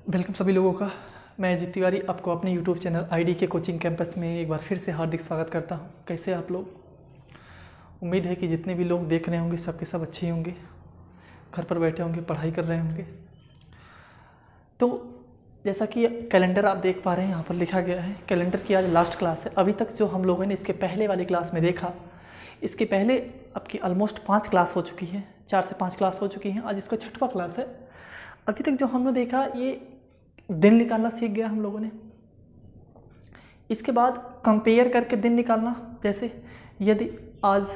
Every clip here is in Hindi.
वेलकम सभी लोगों का। मैं अजीत तिवारी आपको अपने यूट्यूब चैनल आईडी के कोचिंग कैंपस में एक बार फिर से हार्दिक स्वागत करता हूं। कैसे आप लोग? उम्मीद है कि जितने भी लोग देख रहे होंगे सबके सब अच्छे ही होंगे, घर पर बैठे होंगे, पढ़ाई कर रहे होंगे। तो जैसा कि कैलेंडर आप देख पा रहे हैं, यहाँ पर लिखा गया है कैलेंडर की आज लास्ट क्लास है। अभी तक जो हम लोगों ने इसके पहले वाली क्लास में देखा, इसके पहले आपकी ऑलमोस्ट 5 क्लास हो चुकी है, 4 से 5 क्लास हो चुकी हैं। आज इसका 6वां क्लास है। अभी तक जो हमने देखा ये दिन निकालना सीख गया हम लोगों ने। इसके बाद कंपेयर करके दिन निकालना, जैसे यदि आज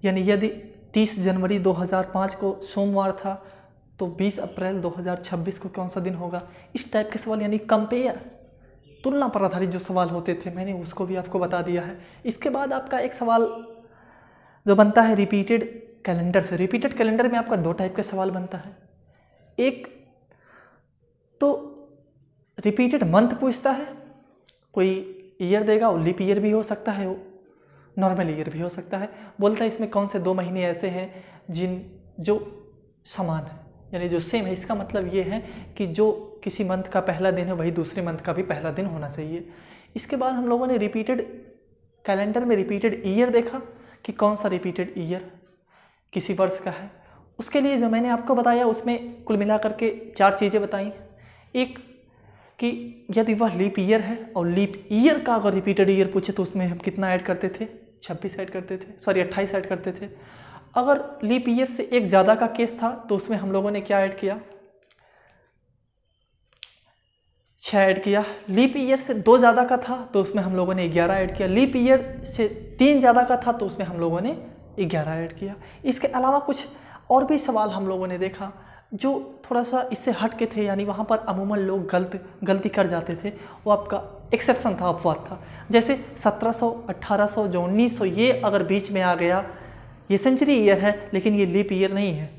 यदि 30 जनवरी 2005 को सोमवार था तो 20 अप्रैल 2026 को कौन सा दिन होगा। इस टाइप के सवाल यानी कंपेयर, तुलना पर आधारित जो सवाल होते थे, मैंने उसको भी आपको बता दिया है। इसके बाद आपका एक सवाल जो बनता है रिपीटेड कैलेंडर से। रिपीटेड कैलेंडर में आपका 2 टाइप के सवाल बनता है। एक तो रिपीटेड मंथ पूछता है, कोई ईयर देगा, वो लीप ईयर भी हो सकता है, वो नॉर्मल ईयर भी हो सकता है। बोलता है इसमें कौन से 2 महीने ऐसे हैं जो समान है, यानी जो सेम है। इसका मतलब ये है कि जो किसी मंथ का पहला दिन है वही दूसरे मंथ का भी पहला दिन होना चाहिए। इसके बाद हम लोगों ने रिपीटेड कैलेंडर में रिपीटेड ईयर देखा कि कौन सा रिपीटेड ईयर किसी वर्ष का है। उसके लिए जो मैंने आपको बताया उसमें कुल मिला करके 4 चीज़ें बताई। एक कि यदि वह लीप ईयर है और लीप ईयर का अगर रिपीटेड ईयर पूछे तो उसमें हम कितना ऐड करते थे, 26 ऐड करते थे, 28 ऐड करते थे। अगर लीप ईयर से एक ज़्यादा का केस था तो उसमें हम लोगों ने क्या ऐड किया, 6 ऐड किया। लीप ईयर से 2 ज़्यादा का था तो उसमें हम लोगों ने 11 ऐड किया। लीप ईयर से 3 ज़्यादा का था तो उसमें हम लोगों ने 11 ऐड किया। इसके अलावा कुछ और भी सवाल हम लोगों ने देखा जो थोड़ा सा इससे हट के थे, यानी वहाँ पर अमूमन लोग गलती कर जाते थे। वो आपका एक्सेप्शन था, अपवाद था। जैसे 1700, 1800, जो 1900, ये अगर बीच में आ गया, ये सेंचुरी ईयर है लेकिन ये लीप ईयर नहीं है,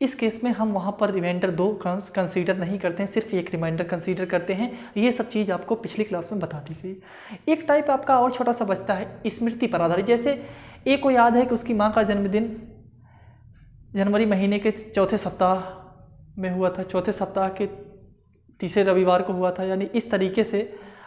इस केस में हम वहाँ पर रिमाइंडर 2 कंसीडर नहीं करते हैं, सिर्फ एक रिमाइंडर कंसीडर करते हैं। ये सब चीज़ आपको पिछली क्लास में बता दी गई। एक टाइप आपका और छोटा सा बचता है स्मृति पर आधारित। जैसे एक को याद है कि उसकी माँ का जन्मदिन जनवरी महीने के 4थे सप्ताह में हुआ था, 4थे सप्ताह के 3रे रविवार को हुआ था, यानी इस तरीके से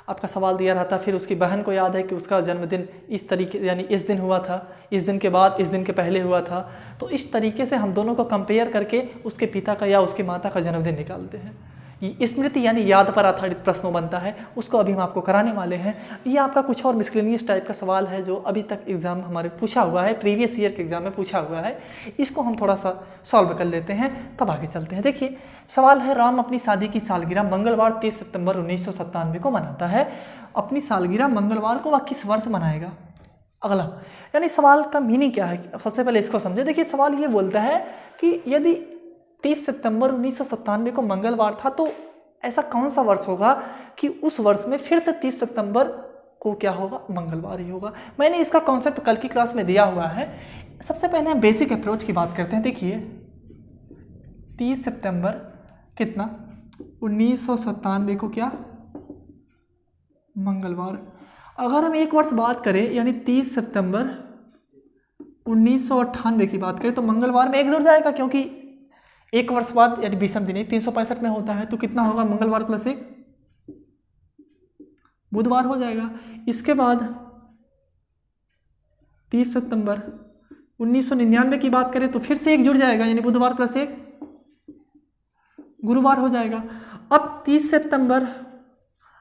आपका सवाल दिया रहता। फिर उसकी बहन को याद है कि उसका जन्मदिन इस तरीके यानी इस दिन हुआ था, इस दिन के बाद, इस दिन के पहले हुआ था। तो इस तरीके से हम दोनों को कंपेयर करके उसके पिता का या उसकी माता का जन्मदिन निकालते हैं। ये स्मृति यानी याद पर आधारित प्रश्न बनता है, उसको अभी हम आपको कराने वाले हैं। ये आपका कुछ और मिसलेनियस टाइप का सवाल है जो अभी तक एग्जाम हमारे पूछा हुआ है, प्रीवियस ईयर के एग्जाम में पूछा हुआ है। इसको हम थोड़ा सा सॉल्व कर लेते हैं, तब आगे चलते हैं। देखिए सवाल है, राम अपनी शादी की सालगिरह मंगलवार 30 सितंबर 1997 को मनाता है। अपनी सालगिरह मंगलवार को वह किस वर्ष मनाएगा? अगला, यानी सवाल का मीनिंग क्या है, सबसे पहले इसको समझे। देखिए सवाल ये बोलता है कि यदि 30 सितंबर 1997 को मंगलवार था तो ऐसा कौन सा वर्ष होगा कि उस वर्ष में फिर से 30 सितंबर को क्या होगा, मंगलवार ही होगा। मैंने इसका कॉन्सेप्ट कल की क्लास में दिया हुआ है। सबसे पहले हम बेसिक अप्रोच की बात करते हैं। देखिए 30 सितंबर कितना, 1997 को क्या, मंगलवार। अगर हम एक वर्ष बात करें यानी 30 सितंबर 1998 की बात करें तो मंगलवार में 1 जुड़ जाएगा, क्योंकि एक वर्ष बाद यानी 20 दिन 365 में होता है, तो कितना होगा, मंगलवार प्लस 1 बुधवार हो जाएगा। इसके बाद 30 सितंबर 1999 की बात करें तो फिर से 1 जुड़ जाएगा, यानी बुधवार प्लस 1 गुरुवार हो जाएगा। अब 30 सितंबर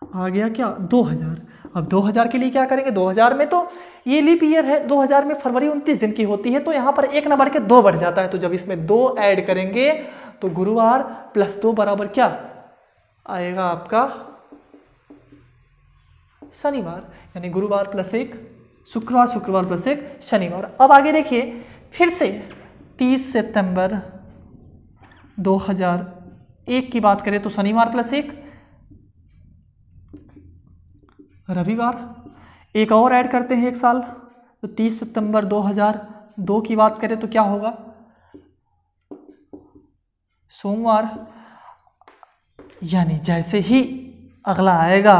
आ गया क्या, 2000। अब 2000 के लिए क्या करेंगे, 2000 में तो ये लीप ईयर है, 2000 में फरवरी 29 दिन की होती है, तो यहाँ पर 1 न बढ़ के 2 बढ़ जाता है। तो जब इसमें 2 ऐड करेंगे तो गुरुवार प्लस 2 बराबर क्या आएगा, आपका शनिवार, यानी गुरुवार प्लस 1 शुक्रवार, शुक्रवार प्लस 1 शनिवार। अब आगे देखिए फिर से 30 सितंबर 2001 की बात करें तो शनिवार प्लस 1 रविवार। एक और ऐड करते हैं 1 साल, तो 30 सितंबर 2002 की बात करें तो क्या होगा, सोमवार। यानी जैसे ही अगला आएगा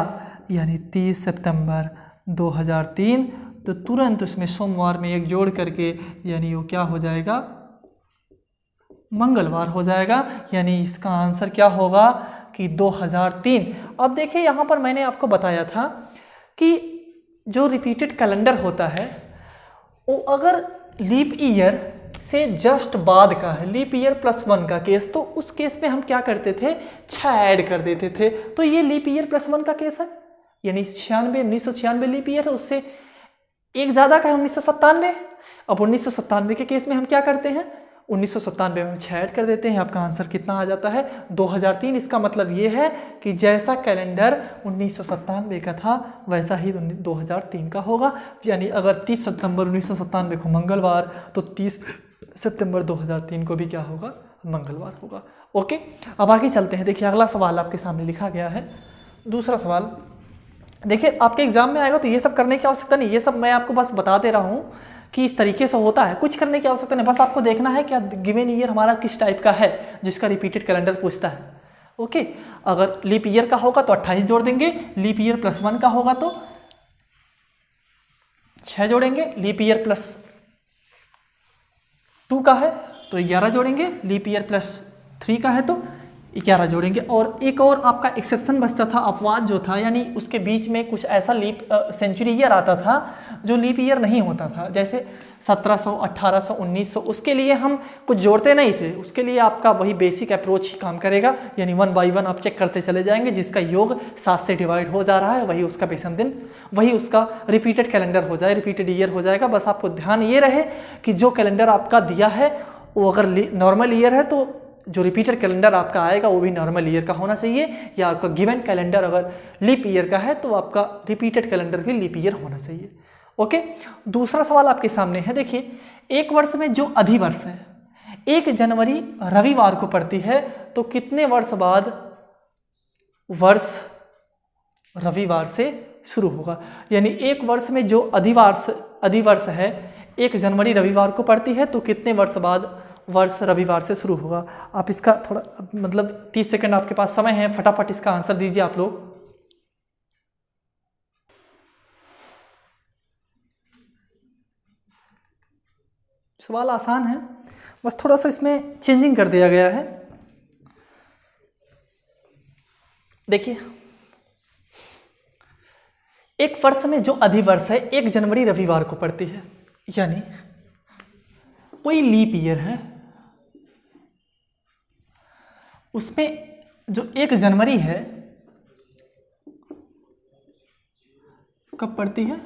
यानी 30 सितंबर 2003 तो तुरंत उसमें सोमवार में 1 जोड़ करके यानी वो क्या हो जाएगा, मंगलवार हो जाएगा। यानी इसका आंसर क्या होगा, कि 2003। अब देखिए यहाँ पर मैंने आपको बताया था कि जो रिपीटेड कैलेंडर होता है वो अगर लीप ईयर से जस्ट बाद का है, लीप ईयर +1 का केस, तो उस केस में हम क्या करते थे, 6 ऐड कर देते थे। तो ये लीप ईयर +1 का केस है, यानी 1996 लीप ईयर है, उससे एक ज़्यादा का है 1997। अब 1997 के केस में हम क्या करते हैं, 1997 में हम 6 ऐड कर देते हैं। आपका आंसर कितना आ जाता है, 2003। इसका मतलब ये है कि जैसा कैलेंडर 1997 का था वैसा ही 2003 का होगा। यानी अगर 30 सितंबर 1997 को मंगलवार, तो 30 सितंबर 2003 को भी क्या होगा, मंगलवार होगा। ओके, अब आगे चलते हैं। देखिए अगला सवाल आपके सामने लिखा गया है। दूसरा सवाल देखिए, आपके एग्जाम में आएगा तो ये सब करने की आवश्यकता नहीं, ये सब मैं आपको बस बता दे रहा हूँ कि इस तरीके से होता है, कुछ करने की आवश्यकता नहीं। बस आपको देखना है क्या गिवन ईयर हमारा किस टाइप का है जिसका रिपीटेड कैलेंडर पूछता है। ओके, अगर लीप ईयर का होगा तो 28 जोड़ देंगे, लीप ईयर +1 का होगा तो 6 जोड़ेंगे, लीप ईयर +2 का है तो 11 जोड़ेंगे, लीप ईयर +3 का है तो 11 जोड़ेंगे। और एक और आपका एक्सेप्शन बचता था, अपवाद जो था, यानी उसके बीच में कुछ ऐसा लीप सेंचुरी ईयर आता था जो लीप ईयर नहीं होता था, जैसे 1700, 1800, 1900, उसके लिए हम कुछ जोड़ते नहीं थे। उसके लिए आपका वही बेसिक अप्रोच ही काम करेगा, यानी 1 बाई 1 आप चेक करते चले जाएंगे, जिसका योग 7 से डिवाइड हो जा रहा है वही उसका विषम दिन, वही उसका रिपीटेड कैलेंडर हो जाए, रिपीटेड ईयर हो जाएगा। बस आपको ध्यान ये रहे कि जो कैलेंडर आपका दिया है वो अगर नॉर्मल ईयर है तो जो रिपीटेड कैलेंडर आपका आएगा वो भी नॉर्मल ईयर का होना चाहिए, या आपका गिवन कैलेंडर अगर लीप ईयर का है तो आपका रिपीटेड कैलेंडर भी लीप ईयर होना चाहिए। ओके, दूसरा सवाल आपके सामने है। देखिए, एक वर्ष में जो अधिवर्ष है, 1 जनवरी रविवार को पड़ती है, तो कितने वर्ष बाद वर्ष रविवार से शुरू होगा। यानी एक वर्ष में जो अधिवर्ष है 1 जनवरी रविवार को पड़ती है, तो कितने वर्ष बाद वर्ष रविवार से शुरू होगा। आप इसका थोड़ा मतलब 30 सेकंड आपके पास समय है, फटाफट इसका आंसर दीजिए आप लोग। सवाल आसान है, बस थोड़ा सा इसमें चेंजिंग कर दिया गया है। देखिए, एक वर्ष में जो अधिवर्ष है 1 जनवरी रविवार को पड़ती है, यानी कोई लीप ईयर है, उसमें जो 1 जनवरी है कब पड़ती है,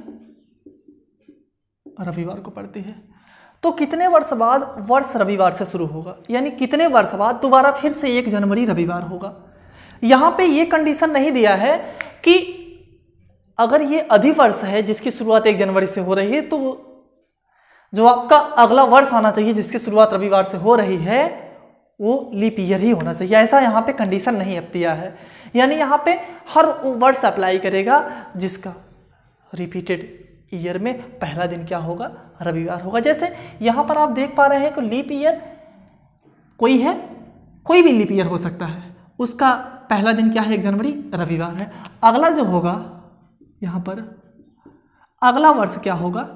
रविवार को पड़ती है। तो कितने वर्ष बाद वर्ष रविवार से शुरू होगा, यानी कितने वर्ष बाद दोबारा फिर से 1 जनवरी रविवार होगा। यहां पे ये कंडीशन नहीं दिया है कि अगर ये अधिवर्ष है जिसकी शुरुआत 1 जनवरी से हो रही है, तो जो आपका अगला वर्ष आना चाहिए जिसकी शुरुआत रविवार से हो रही है वो लीप ईयर ही होना चाहिए। ऐसा यहाँ पे कंडीशन नहीं अब दिया है, यानी यहाँ पे हर वर्ष अप्लाई करेगा जिसका रिपीटेड ईयर में पहला दिन क्या होगा, रविवार होगा। जैसे यहाँ पर आप देख पा रहे हैं कि लीप ईयर कोई है, कोई भी लीप ईयर हो सकता है, उसका पहला दिन क्या है, 1 जनवरी रविवार है। अगला जो होगा यहाँ पर अगला वर्ष क्या होगा,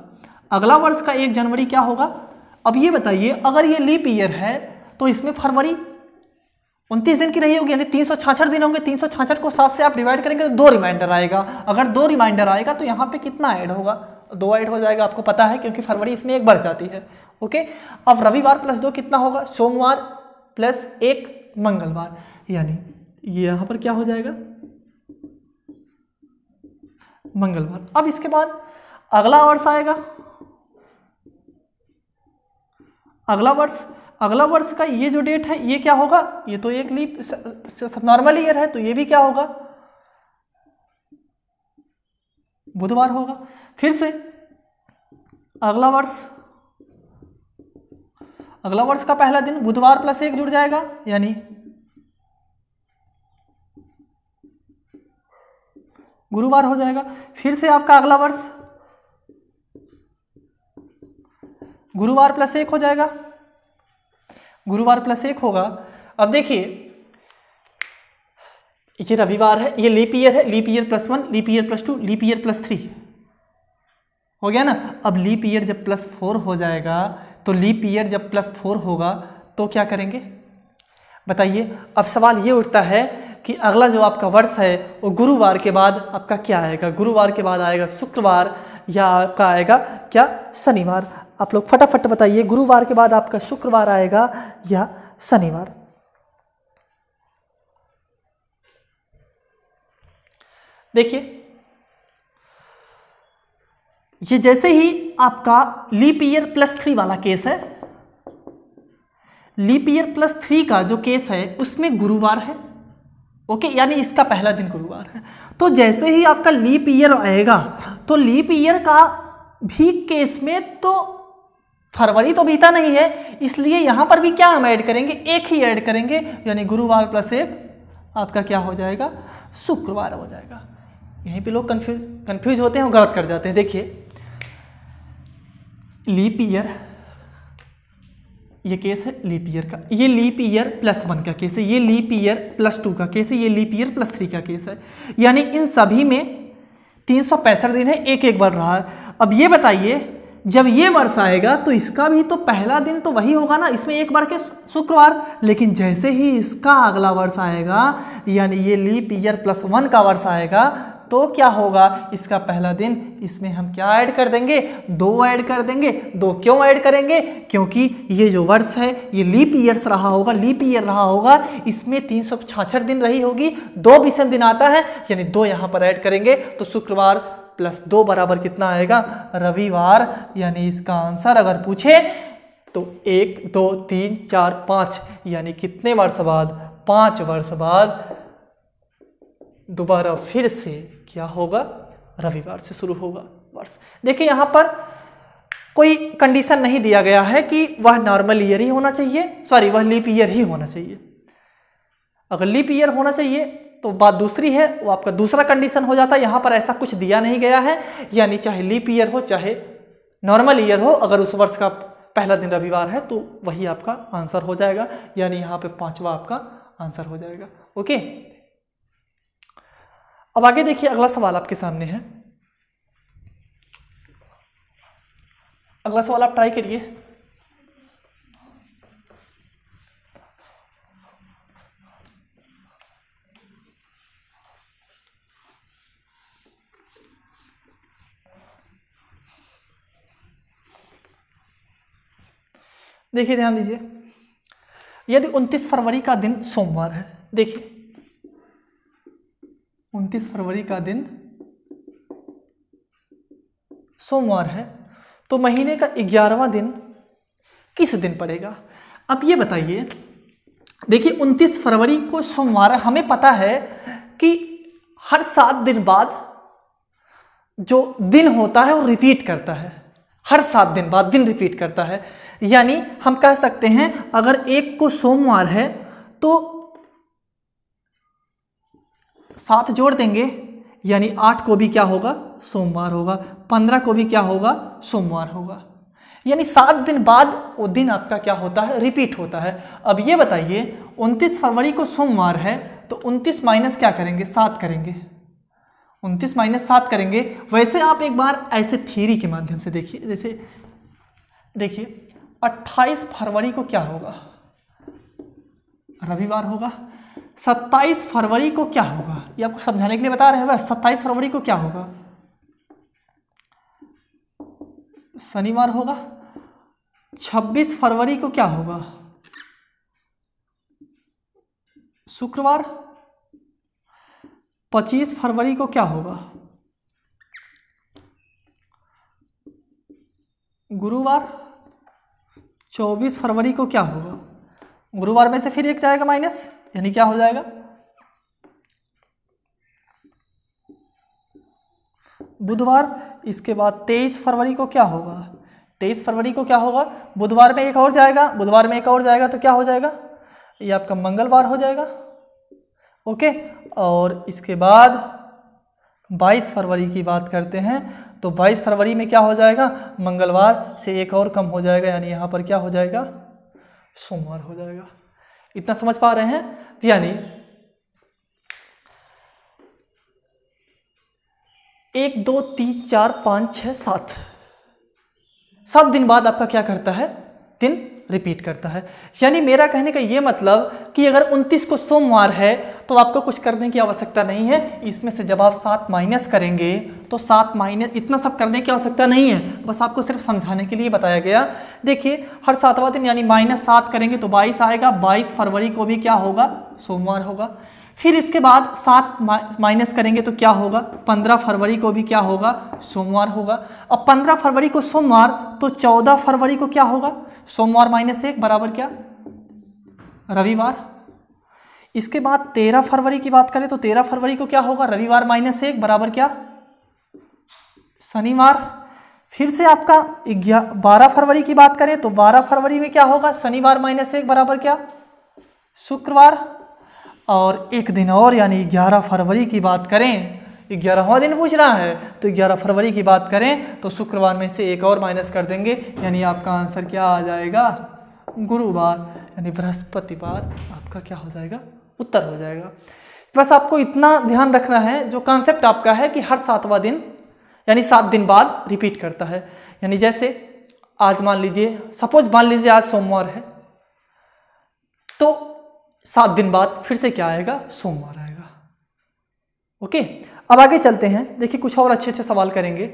अगला वर्ष का 1 जनवरी क्या होगा। अब ये बताइए, अगर ये लीप ईयर है तो इसमें फरवरी 29 दिन की रही होगी, यानी 366 दिन होंगे। 366 को 7 से आप डिवाइड करेंगे तो 2 रिमाइंडर आएगा। अगर 2 रिमाइंडर आएगा तो यहाँ पे कितना ऐड होगा, 2 ऐड हो जाएगा, आपको पता है क्योंकि फरवरी इसमें 1 बढ़ जाती है। ओके, अब रविवार +2 कितना होगा, सोमवार +1 मंगलवार, यानी ये यहाँ पर क्या हो जाएगा, मंगलवार। अब इसके बाद अगला वर्ष आएगा, अगला वर्ष का ये जो डेट है ये क्या होगा, ये तो एक लीप नॉर्मल ईयर है, तो ये भी क्या होगा, बुधवार होगा। फिर से अगला वर्ष का पहला दिन बुधवार +1 जुड़ जाएगा, यानी गुरुवार हो जाएगा। फिर से आपका अगला वर्ष गुरुवार +1 हो जाएगा, गुरुवार +1 होगा। अब देखिए, ये रविवार है, ये लीप ईयर है, leap year +1, leap year +2, leap year +3 हो गया ना। अब लीप ईयर जब +4 हो जाएगा, तो लीप ईयर जब +4 होगा तो क्या करेंगे बताइए। अब सवाल ये उठता है कि अगला जो आपका वर्ष है वो गुरुवार के बाद आपका क्या आएगा। गुरुवार के बाद आएगा शुक्रवार या आपका आएगा क्या शनिवार। आप लोग फटाफट बताइए, गुरुवार के बाद आपका शुक्रवार आएगा या शनिवार। देखिए ये जैसे ही आपका लीप ईयर +3 वाला केस है, लीप ईयर +3 का जो केस है उसमें गुरुवार है, ओके, यानी इसका पहला दिन गुरुवार है। तो जैसे ही आपका लीप ईयर आएगा तो लीप ईयर का भी केस में तो फरवरी तो बीता नहीं है, इसलिए यहां पर भी क्या हम ऐड करेंगे, एक ही ऐड करेंगे, यानी गुरुवार +1 आपका क्या हो जाएगा, शुक्रवार हो जाएगा। यहीं पे लोग कंफ्यूज होते हैं और गलत कर जाते हैं। देखिए लीप ईयर, ये केस है लीप ईयर का, ये लीप ईयर +1 का केस है, ये लीप ईयर +2 का केस है, ये लीप ईयर +3 का केस है, यानी इन सभी में 365 दिन है, एक एक बढ़ रहा है। अब ये बताइए जब ये वर्ष आएगा तो इसका भी तो पहला दिन तो वही होगा ना, इसमें एक बढ़ के शुक्रवार, लेकिन जैसे ही इसका अगला वर्ष आएगा यानी ये लीप ईयर +1 का वर्ष आएगा तो क्या होगा, इसका पहला दिन, इसमें हम क्या ऐड कर देंगे, 2 ऐड कर देंगे। 2 क्यों ऐड करेंगे, क्योंकि ये जो वर्ष है ये लीप ईयर्स रहा होगा, लीप ईयर रहा होगा, इसमें 366 दिन रही होगी, 2 विषम दिन आता है, यानी 2 यहाँ पर ऐड करेंगे तो शुक्रवार +2 बराबर कितना आएगा, रविवार। यानी इसका आंसर अगर पूछे तो 1 2 3 4 5, यानी कितने वर्ष बाद, 5 वर्ष बाद दोबारा फिर से क्या होगा, रविवार से शुरू होगा वर्ष। देखिए यहाँ पर कोई कंडीशन नहीं दिया गया है कि वह नॉर्मल ईयर ही होना चाहिए, सॉरी वह लीप ईयर ही होना चाहिए। अगर लीप ईयर होना चाहिए तो बात दूसरी है, वो आपका दूसरा कंडीशन हो जाता है। यहाँ पर ऐसा कुछ दिया नहीं गया है, यानी चाहे लीप ईयर हो चाहे नॉर्मल ईयर हो, अगर उस वर्ष का पहला दिन रविवार है तो वही आपका आंसर हो जाएगा, यानी यहाँ पे 5वां आपका आंसर हो जाएगा। ओके, अब आगे देखिए अगला सवाल आपके सामने है। अगला सवाल आप ट्राई करिए। देखिए ध्यान दीजिए, यदि 29 फरवरी का दिन सोमवार है, देखिए 29 फरवरी का दिन सोमवार है तो महीने का 11वां दिन किस दिन पड़ेगा। अब ये बताइए, देखिए 29 फरवरी को सोमवार है, हमें पता है कि हर 7 दिन बाद जो दिन होता है वो रिपीट करता है, हर 7 दिन बाद दिन रिपीट करता है, यानी हम कह सकते हैं अगर 1 को सोमवार है तो 7 जोड़ देंगे, यानी 8 को भी क्या होगा, सोमवार होगा, 15 को भी क्या होगा, सोमवार होगा, यानी 7 दिन बाद वो दिन आपका क्या होता है, रिपीट होता है। अब ये बताइए 29 फरवरी को सोमवार है तो 29 माइनस क्या करेंगे, 7 करेंगे, 29 माइनस 7 करेंगे। वैसे आप एक बार ऐसे थ्योरी के माध्यम से देखिए, जैसे देखिए 28 फरवरी को क्या होगा, रविवार होगा। 27 फरवरी को क्या होगा, ये आपको समझाने के लिए बता रहे हैं। 27 फरवरी को क्या होगा, शनिवार होगा। 26 फरवरी को क्या होगा, शुक्रवार। 25 फरवरी को क्या होगा, गुरुवार। 24 फरवरी को क्या होगा, गुरुवार में से फिर एक जाएगा माइनस, यानी क्या हो जाएगा, बुधवार। इसके बाद 23 फरवरी को क्या होगा, 23 फरवरी को क्या होगा, बुधवार में एक और जाएगा, बुधवार में एक और जाएगा तो क्या हो जाएगा, ये आपका मंगलवार हो जाएगा। ओके, और इसके बाद 22 फरवरी की बात करते हैं तो 22 फरवरी में क्या हो जाएगा, मंगलवार से एक और कम हो जाएगा, यानी यहाँ पर क्या हो जाएगा, सोमवार हो जाएगा। इतना समझ पा रहे हैं, यानी 1 2 3 4 5 6 7 दिन बाद आपका क्या करता है, दिन रिपीट करता है। यानी मेरा कहने का ये मतलब कि अगर 29 को सोमवार है तो आपको कुछ करने की आवश्यकता नहीं है। इसमें से जब आप 7 माइनस करेंगे तो 7 माइनस इतना सब करने की आवश्यकता नहीं है, बस आपको सिर्फ समझाने के लिए बताया गया। देखिए हर 7वां दिन यानी -7 करेंगे तो 22 आएगा। 22 फरवरी को भी क्या होगा? सोमवार होगा। फिर इसके बाद 7 माइनस करेंगे तो क्या होगा? 15 फरवरी को भी क्या होगा? सोमवार होगा। अब 15 फरवरी को सोमवार तो 14 फरवरी को क्या होगा? सोमवार -1 बराबर क्या? रविवार। इसके बाद 13 फरवरी की बात करें तो 13 फरवरी को क्या होगा? रविवार -1 बराबर क्या? शनिवार। फिर से आपका 12 फरवरी की बात करें तो 12 फरवरी में क्या होगा? शनिवार -1 बराबर क्या? शुक्रवार। और एक दिन और यानी 11 फरवरी की बात करें, 11वां दिन पूछ रहा है तो 11 फरवरी की बात करें तो शुक्रवार में से एक और माइनस कर देंगे, यानी आपका आंसर क्या आ जाएगा? गुरुवार, यानी बृहस्पतिवार आपका क्या हो जाएगा? उत्तर हो जाएगा। बस आपको इतना ध्यान रखना है, जो कॉन्सेप्ट आपका है कि हर 7वां दिन यानी 7 दिन बाद रिपीट करता है। यानी जैसे आज मान लीजिए, सपोज मान लीजिए आज सोमवार है तो 7 दिन बाद फिर से क्या आएगा? सोमवार आएगा। ओके, अब आगे चलते हैं। देखिए कुछ और अच्छे अच्छे सवाल करेंगे।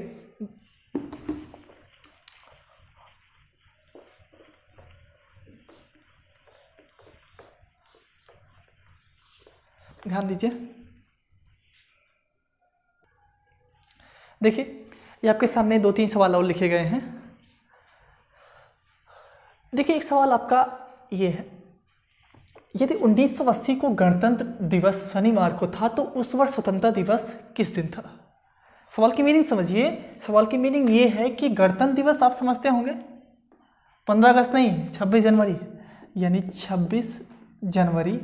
ध्यान दीजिए। देखिए ये आपके सामने 2-3 सवाल और लिखे गए हैं। देखिए एक सवाल आपका ये है, यदि 1980 को गणतंत्र दिवस शनिवार को था तो उस वर्ष स्वतंत्रता दिवस किस दिन था? सवाल की मीनिंग समझिए। सवाल की मीनिंग ये है कि गणतंत्र दिवस आप समझते होंगे 15 अगस्त नहीं, 26 जनवरी, यानी 26 जनवरी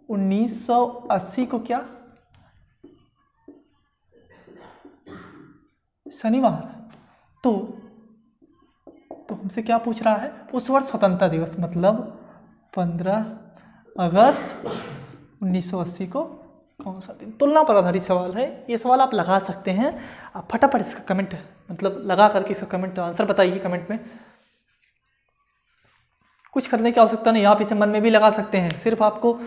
1980 को क्या? शनिवार। तो हमसे क्या पूछ रहा है? उस वर्ष स्वतंत्रता दिवस, मतलब 15 अगस्त 1980 को कौन सा दिन? तुलना पर आधारित सवाल है। ये सवाल आप लगा सकते हैं। आप फटाफट इसका कमेंट मतलब लगा करके इसका कमेंट आंसर बताइए कमेंट में। कुछ करने की आवश्यकता नहीं, आप इसे मन में भी लगा सकते हैं। सिर्फ आपको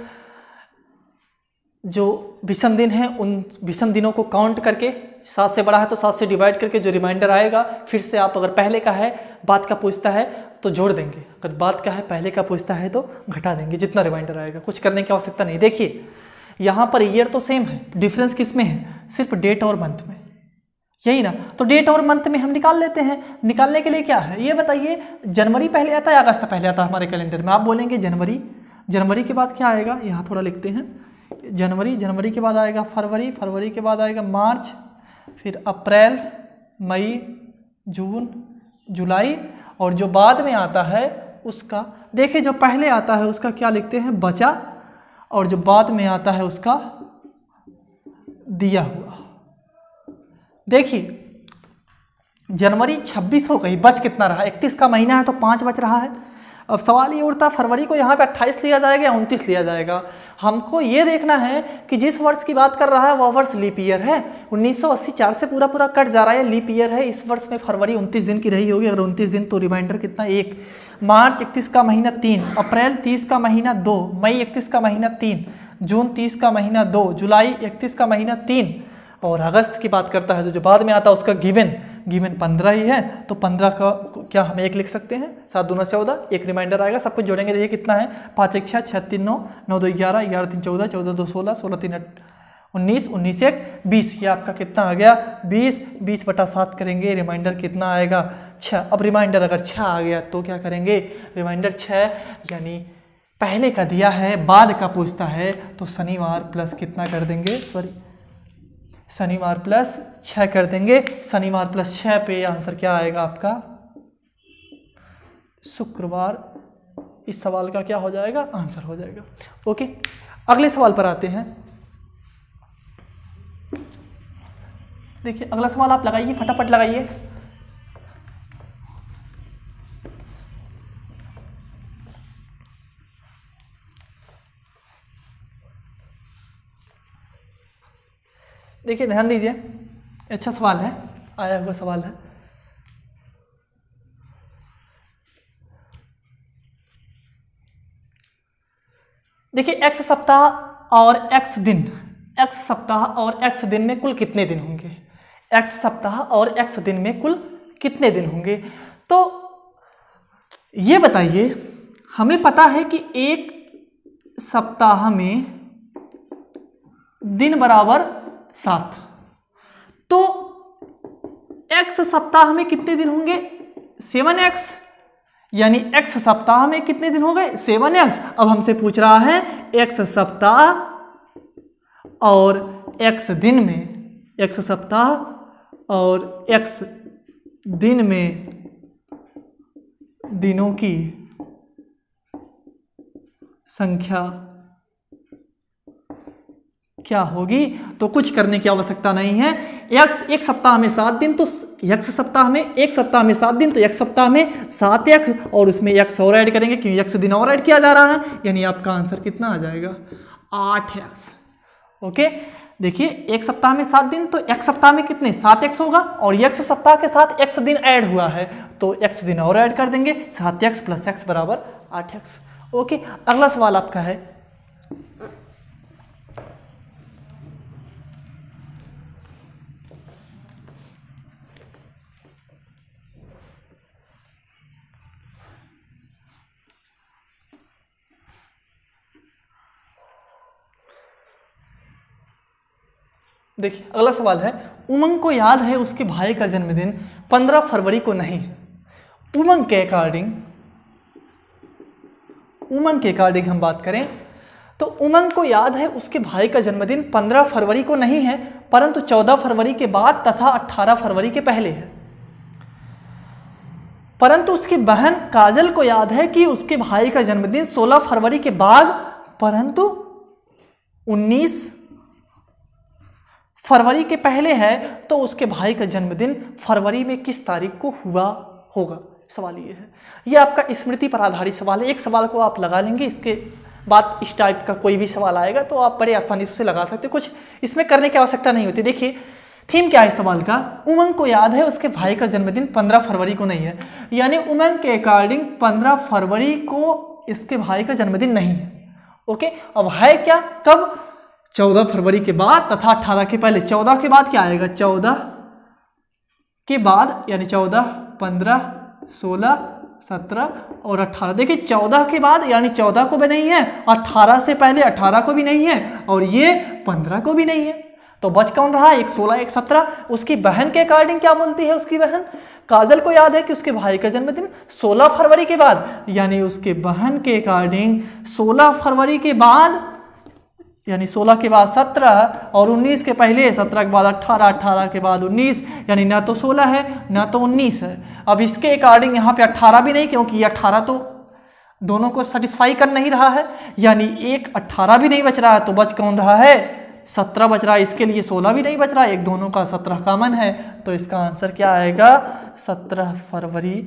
जो विषम दिन है उन विषम दिनों को काउंट करके 7 से बड़ा है तो 7 से डिवाइड करके जो रिमाइंडर आएगा, फिर से आप अगर पहले का है बाद का पूछता है तो जोड़ देंगे, अगर बाद का है पहले का पूछता है तो घटा देंगे, जितना रिमाइंडर आएगा। कुछ करने की आवश्यकता नहीं। देखिए यहाँ पर ईयर तो सेम है, डिफरेंस किस में है? सिर्फ डेट और मंथ में, यही ना। तो डेट और मंथ में हम निकाल लेते हैं। निकालने के लिए क्या है ये बताइए, जनवरी पहले आता है या अगस्त पहले आता है हमारे कैलेंडर में? आप बोलेंगे जनवरी। जनवरी के बाद क्या आएगा? यहाँ थोड़ा लिखते हैं। जनवरी, जनवरी के बाद आएगा फरवरी, फरवरी के बाद आएगा मार्च, फिर अप्रैल, मई, जून, जुलाई, और जो बाद में आता है उसका, देखिए जो पहले आता है उसका क्या लिखते हैं? बचा, और जो बाद में आता है उसका दिया हुआ। देखिए जनवरी 26 हो गई, बच कितना रहा? 31 का महीना है तो 5 बच रहा है। अब सवाल ये उठता फरवरी को यहाँ पे 28 लिया जाएगा या 29 लिया जाएगा? हमको ये देखना है कि जिस वर्ष की बात कर रहा है वह वर्ष लीप ईयर है। 1980 4 से पूरा पूरा कट जा रहा है, लीप ईयर है। इस वर्ष में फरवरी 29 दिन की रही होगी। अगर 29 दिन तो रिमाइंडर कितना? 1। मार्च 31 का महीना 3, अप्रैल 30 का महीना 2, मई 31 का महीना 3, जून 30 का महीना 2, जुलाई 31 का महीना 3, और अगस्त की बात करता है तो जो बाद में आता है उसका गिवन 15 ही है। तो 15 का क्या हम 1 लिख सकते हैं? 7 दूना 14, एक रिमाइंडर आएगा। सब कुछ जोड़ेंगे, देखिए कितना है? 5 1 6, 6 3 9, 9 2 11, 11 3 14, 14 2 16, 16 3 19, 19 1 20। ये आपका कितना आ गया? 20। 20 बटा 7 करेंगे, रिमाइंडर कितना आएगा? 6। अब रिमाइंडर अगर 6 आ गया तो क्या करेंगे? रिमाइंडर 6, यानी पहले का दिया है बाद का पूछता है तो शनिवार प्लस कितना कर देंगे? शनिवार प्लस 6 कर देंगे। शनिवार प्लस 6 पे आंसर क्या आएगा आपका? शुक्रवार। इस सवाल का क्या हो जाएगा? आंसर हो जाएगा। ओके, अगले सवाल पर आते हैं। देखिए अगला सवाल आप लगाइए, फटाफट लगाइए। देखिए ध्यान दीजिए, अच्छा सवाल है, आया हुआ सवाल है। देखिए x सप्ताह और x दिन, x सप्ताह और x दिन में कुल कितने दिन होंगे, x सप्ताह और x दिन में कुल कितने दिन होंगे। तो ये बताइए, हमें पता है कि एक सप्ताह में दिन बराबर 7, तो x सप्ताह में कितने दिन होंगे 7x, यानी x सप्ताह में कितने दिन हो गए 7x। अब हमसे पूछ रहा है x सप्ताह और x दिन में, x सप्ताह और x दिन में दिनों की संख्या क्या होगी। तो कुछ करने की आवश्यकता नहीं है, एक सप्ताह में 7 दिन, तो एक सप्ताह में 7 दिन, तो एक सप्ताह में 7x और उसमें x और ऐड करेंगे क्योंकि x दिन और ऐड किया जा रहा है, यानी आपका आंसर कितना आ जाएगा 8x। ओके, देखिए एक सप्ताह में 7 दिन, तो एक सप्ताह में कितने 7x होगा, और x सप्ताह के साथ x दिन ऐड हुआ है तो x दिन और ऐड कर देंगे, 7x + x बराबर 8x। ओके, अगला सवाल आपका है, देखिए अगला सवाल है, उमंग को याद है उसके भाई का जन्मदिन 15 फरवरी को नहीं है। उमंग के अकॉर्डिंग हम बात करें तो उमंग को याद है उसके भाई का जन्मदिन 15 फरवरी को नहीं है, परंतु 14 फरवरी के बाद तथा 18 फरवरी के पहले है। परंतु उसकी बहन काजल को याद है कि उसके भाई का जन्मदिन 16 फरवरी के बाद परंतु 19 फरवरी के पहले है, तो उसके भाई का जन्मदिन फरवरी में किस तारीख को हुआ होगा। सवाल ये है, ये आपका स्मृति पर आधारित सवाल है। एक सवाल को आप लगा लेंगे, इसके बाद इस टाइप का कोई भी सवाल आएगा तो आप बड़े आसानी से उसे लगा सकते, कुछ इसमें करने की आवश्यकता नहीं होती। देखिए थीम क्या है सवाल का, उमंग को याद है उसके भाई का जन्मदिन 15 फरवरी को नहीं है, यानी उमंग के अकॉर्डिंग 15 फरवरी को इसके भाई का जन्मदिन नहीं है। ओके, अब है क्या, कब, 14 फरवरी के बाद तथा 18 के पहले। 14 के बाद क्या आएगा, 14 के बाद यानी 14, 15, 16, 17 और 18। देखिए 14 के बाद यानी 14 को भी नहीं है, 18 से पहले 18 को भी नहीं है, और ये 15 को भी नहीं है, तो बच कौन रहा, एक 16 एक 17। उसकी बहन के अकॉर्डिंग क्या बोलती है, उसकी बहन काजल को याद है कि उसके भाई का जन्मदिन 16 फरवरी के बाद, यानी उसके बहन के अकॉर्डिंग 16 फरवरी के बाद, यानी 16 के बाद 17 और 19 के पहले, 17 के बाद 18, 18 के बाद 19, यानी ना तो 16 है ना तो 19 है। अब इसके अकॉर्डिंग यहाँ पे 18 भी नहीं, क्योंकि ये 18 तो दोनों को सेटिस्फाई कर नहीं रहा है, यानी एक 18 भी नहीं बच रहा है, तो बच कौन रहा है 17 बच रहा है। इसके लिए 16 भी नहीं बच रहा है, एक दोनों का 17 कॉमन है, तो इसका आंसर क्या आएगा 17 फरवरी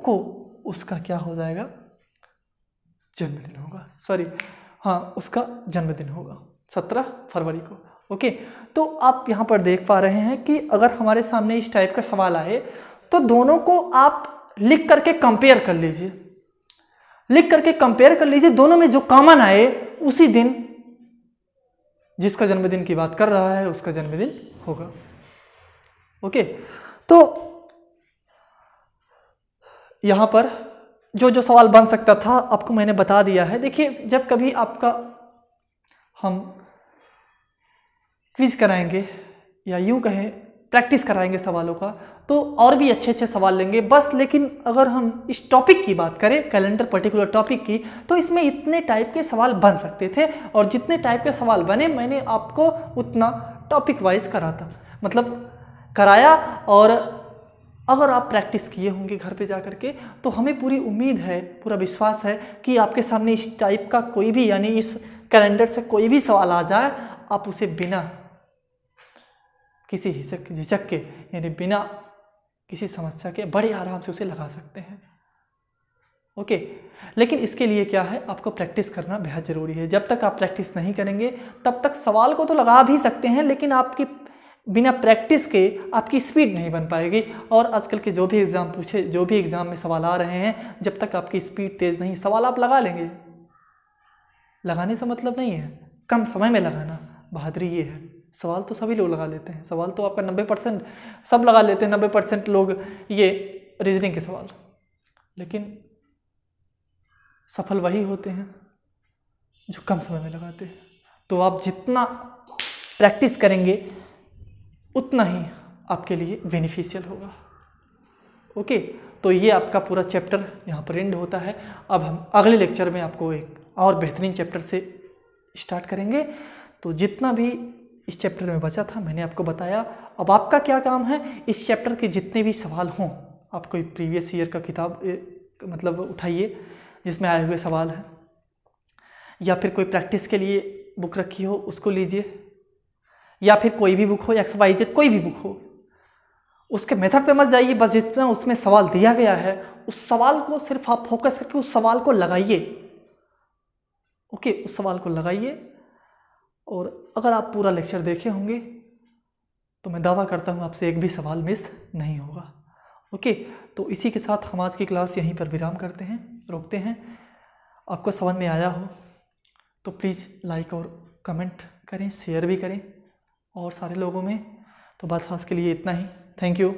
को उसका क्या हो जाएगा जन्मदिन होगा, सॉरी हाँ उसका जन्मदिन होगा 17 फरवरी को। ओके, तो आप यहाँ पर देख पा रहे हैं कि अगर हमारे सामने इस टाइप का सवाल आए तो दोनों को आप लिख करके कंपेयर कर लीजिए, दोनों में जो कॉमन आए उसी दिन जिसका जन्मदिन की बात कर रहा है उसका जन्मदिन होगा। ओके, तो यहाँ पर जो सवाल बन सकता था आपको मैंने बता दिया है। देखिए जब कभी आपका हम क्विज कराएंगे या यूँ कहें प्रैक्टिस कराएंगे सवालों का, तो और भी अच्छे सवाल लेंगे बस। लेकिन अगर हम इस टॉपिक की बात करें, कैलेंडर पर्टिकुलर टॉपिक की, तो इसमें इतने टाइप के सवाल बन सकते थे, और जितने टाइप के सवाल बने मैंने आपको उतना टॉपिक वाइज कराया। और अगर आप प्रैक्टिस किए होंगे घर पे जा कर के, तो हमें पूरी उम्मीद है, पूरा विश्वास है कि आपके सामने इस टाइप का कोई भी, यानी इस कैलेंडर से कोई भी सवाल आ जाए, आप उसे बिना किसी झिझक के, यानी बिना किसी समस्या के बड़े आराम से उसे लगा सकते हैं। ओके, लेकिन इसके लिए क्या है, आपको प्रैक्टिस करना बेहद ज़रूरी है। जब तक आप प्रैक्टिस नहीं करेंगे तब तक सवाल को तो लगा भी सकते हैं, लेकिन आपकी बिना प्रैक्टिस के आपकी स्पीड नहीं बन पाएगी। और आजकल के जो भी एग्ज़ाम में सवाल आ रहे हैं, जब तक आपकी स्पीड तेज़ नहीं, सवाल आप लगा लेंगे लगाने से मतलब नहीं है, कम समय में लगाना बहादुरी ये है। सवाल तो सभी लोग लगा लेते हैं, सवाल तो आपका 90% सब लगा लेते हैं, 90% लोग ये रीजनिंग के सवाल, लेकिन सफल वही होते हैं जो कम समय में लगाते हैं। तो आप जितना प्रैक्टिस करेंगे उतना ही आपके लिए बेनिफिशियल होगा। ओके, तो ये आपका पूरा चैप्टर यहाँ पर एंड होता है। अब हम अगले लेक्चर में आपको एक और बेहतरीन चैप्टर से स्टार्ट करेंगे। तो जितना भी इस चैप्टर में बचा था मैंने आपको बताया। अब आपका क्या काम है, इस चैप्टर के जितने भी सवाल हों, आप कोई प्रीवियस ईयर का किताब मतलब उठाइए जिसमें आए हुए सवाल हैं, या फिर कोई प्रैक्टिस के लिए बुक रखी हो उसको लीजिए, या फिर कोई भी बुक हो, XYZ कोई भी बुक हो, उसके मेथड पे मत जाइए, बस जितना उसमें सवाल दिया गया है उस सवाल को सिर्फ आप फोकस करके उस सवाल को लगाइए। ओके, उस सवाल को लगाइए, और अगर आप पूरा लेक्चर देखे होंगे तो मैं दावा करता हूँ आपसे एक भी सवाल मिस नहीं होगा। ओके, तो इसी के साथ हम आज की क्लास यहीं पर विराम करते हैं, रोकते हैं। आपको समझ में आया हो तो प्लीज़ लाइक और कमेंट करें, शेयर भी करें और सारे लोगों में। तो बस आज के लिए इतना ही। Thank you.